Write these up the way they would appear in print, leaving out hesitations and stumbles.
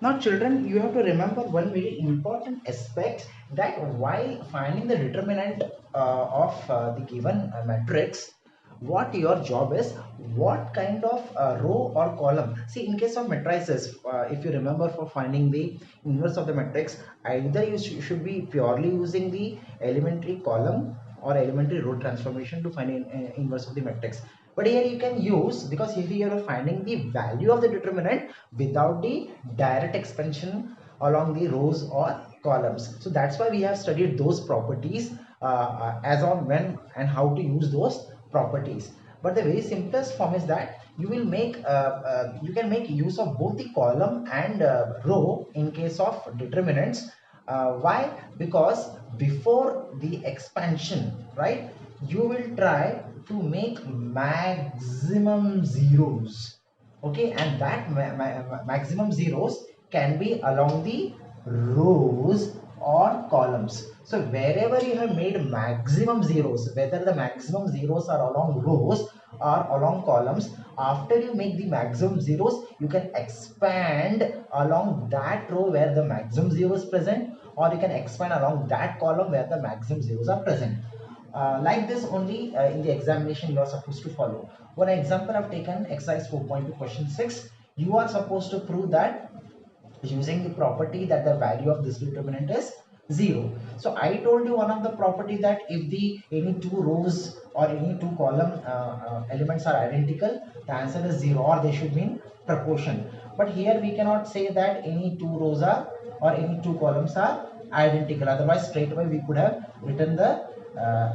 Now children, you have to remember one very important aspect, that while finding the determinant of the given matrix, what your job is, what kind of row or column. See, in case of matrices, if you remember, for finding the inverse of the matrix, either you should be purely using the elementary column or elementary row transformation to find inverse of the matrix. But here you can use, because here you are finding the value of the determinant without the direct expansion along the rows or columns. So that's why we have studied those properties as on when and how to use those properties. But the very simplest form is that you will make you can make use of both the column and row in case of determinants. Why? Because before the expansion, right, you will try to make maximum zeros. Okay, and that maximum zeros can be along the rows or columns. So wherever you have made maximum zeros, whether the maximum zeros are along rows or along columns, after you make the maximum zeros, you can expand along that row where the maximum zero is present, or you can expand along that column where the maximum zeros are present. Like this only in the examination you are supposed to follow. One example I've taken, exercise 4.2 question 6. You are supposed to prove that using the property that the value of this determinant is 0. So I told you one of the property that if the any two rows or any two column elements are identical, the answer is 0, or they should be in proportion. But here we cannot say that any two rows are or any two columns are identical. Otherwise, straight away we could have written the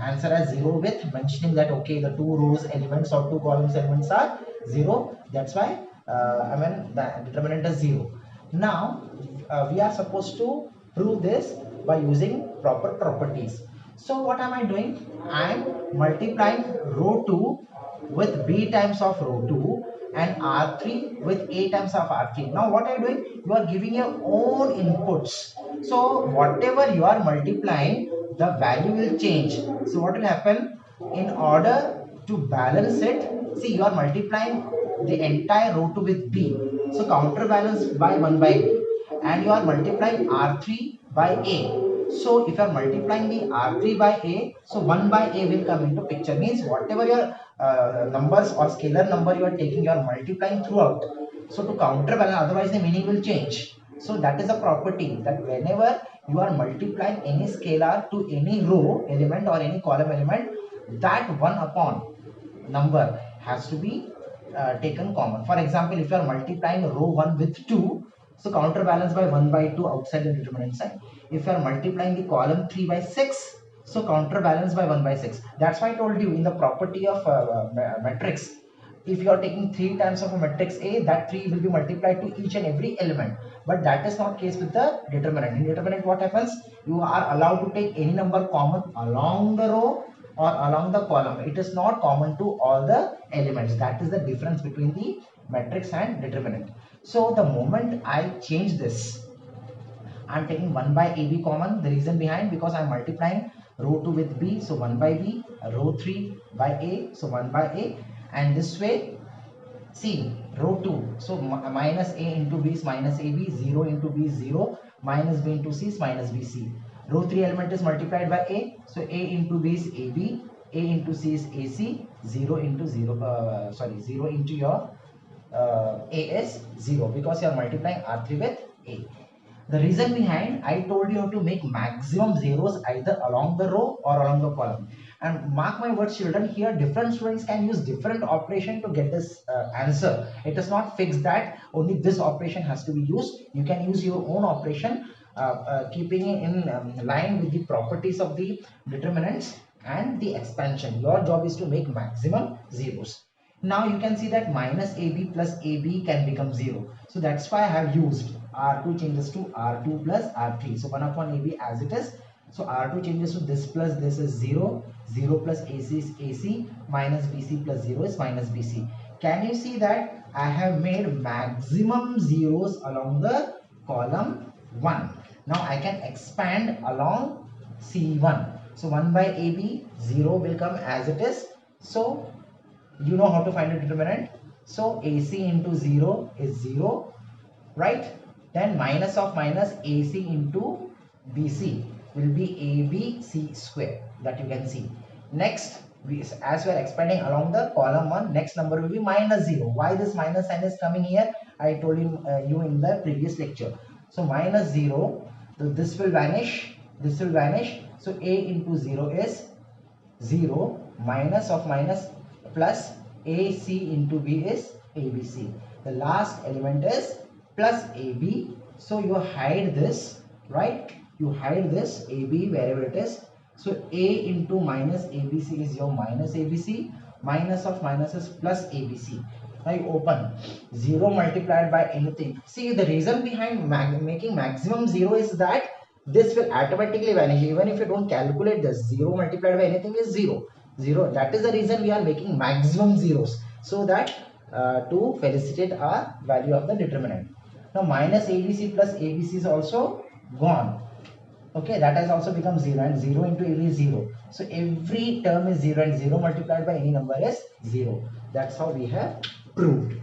answer as 0 with mentioning that okay, the two rows elements or two columns elements are 0. That's why the determinant is 0. Now we are supposed to prove this by using proper properties. So what am I doing? I am multiplying row 2 with b times of row 2 and R3 with a times of R3. Now what are you doing? You are giving your own inputs. So whatever you are multiplying, the value will change. So what will happen? In order to balance it, see, you are multiplying the entire row 2 with b. So counterbalance by 1 by b. And you are multiplying R3 by a. So if you are multiplying the R3 by a, so 1 by a will come into picture. Means whatever your numbers or scalar number you are taking, you are multiplying throughout. So to counterbalance, otherwise the meaning will change. So that is a property, that whenever you are multiplying any scalar to any row element or any column element, that 1 upon number has to be taken common. For example, if you are multiplying row 1 with 2, so counterbalance by 1 by 2 outside the determinant sign. If you are multiplying the column 3 by 6, so counterbalance by 1 by 6. That's why I told you in the property of matrix, if you are taking 3 times of a matrix A, that 3 will be multiplied to each and every element. But that is not case with the determinant. In determinant, what happens? You are allowed to take any number common along the row or along the column. It is not common to all the elements. That is the difference between the matrix and determinant. So the moment I change this, I am taking 1 by AB common. The reason behind, because I am multiplying row 2 with B, so 1 by B, row 3 by A, so 1 by A, and this way, see, row 2, so minus A into B is minus AB, 0 into B is 0, minus B into C is minus BC. Row 3 element is multiplied by A, so A into B is AB, A into C is AC, 0 into 0, 0 into your A is 0, because you are multiplying R3 with A. The reason behind, I told you how to make maximum zeros either along the row or along the column. And mark my words, children, here different students can use different operation to get this answer. It is not fixed that only this operation has to be used. You can use your own operation, keeping it in line with the properties of the determinants and the expansion. Your job is to make maximum zeros. Now you can see that minus AB plus AB can become 0. So that's why I have used R2 changes to R2 plus R3. So 1 upon AB as it is. So R2 changes to this plus this is 0. 0 plus AC is AC. Minus BC plus 0 is minus BC. Can you see that I have made maximum zeros along the column 1. Now I can expand along C1. So 1 by AB, 0 will come as it is. So you know how to find a determinant. So AC into 0 is 0, right? Then minus of minus AC into BC will be ABC square, that you can see. Next, as we are expanding along the column 1, next number will be minus 0. Why this minus sign is coming here? I told you in the previous lecture. So minus 0, so this will vanish, this will vanish. So A into 0 is 0, minus of minus plus AC into B is ABC. The last element is plus AB. So you hide this, right? You hide this AB wherever it is. So A into minus ABC is your minus ABC. Minus of minus is plus ABC. Now you open 0 multiplied by anything. See, the reason behind making maximum 0 is that this will automatically vanish. Even if you don't calculate this, 0 multiplied by anything is 0. 0. That is the reason we are making maximum zeros, so that to felicitate our value of the determinant. Now minus ABC plus ABC is also gone. Okay, that has also become 0, and 0 into AB is 0. So every term is 0, and 0 multiplied by any number is 0. That's how we have proved.